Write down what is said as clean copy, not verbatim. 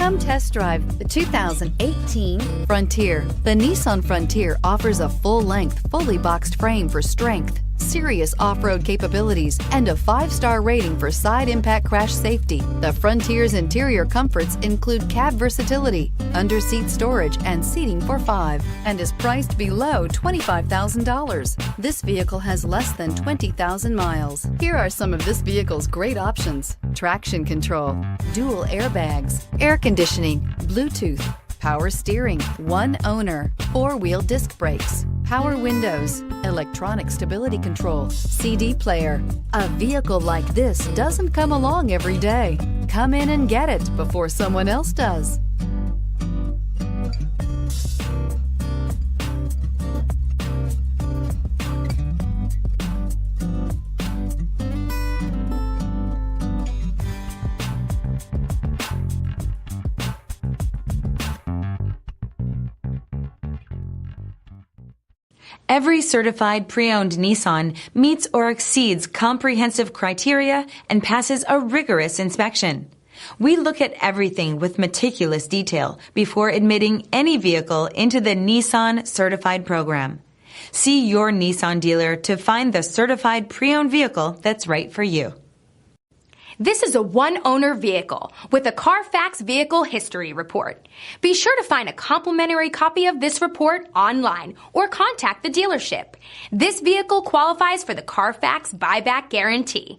Come test drive the 2018 Frontier. The Nissan Frontier offers a full-length, fully boxed frame for strength, serious off-road capabilities, and a 5-star rating for side impact crash safety. The Frontier's interior comforts include cab versatility, under-seat storage, and seating for 5, and is priced below $25,000. This vehicle has less than 20,000 miles. Here are some of this vehicle's great options: traction control, dual airbags, air conditioning, Bluetooth, power steering, one owner, 4-wheel disc brakes, power windows, electronic stability control, CD player. A vehicle like this doesn't come along every day. Come in and get it before someone else does. Every certified pre-owned Nissan meets or exceeds comprehensive criteria and passes a rigorous inspection. We look at everything with meticulous detail before admitting any vehicle into the Nissan Certified program. See your Nissan dealer to find the certified pre-owned vehicle that's right for you. This is a one-owner vehicle with a CARFAX Vehicle History Report. Be sure to find a complimentary copy of this report online or contact the dealership. This vehicle qualifies for the CARFAX Buyback Guarantee.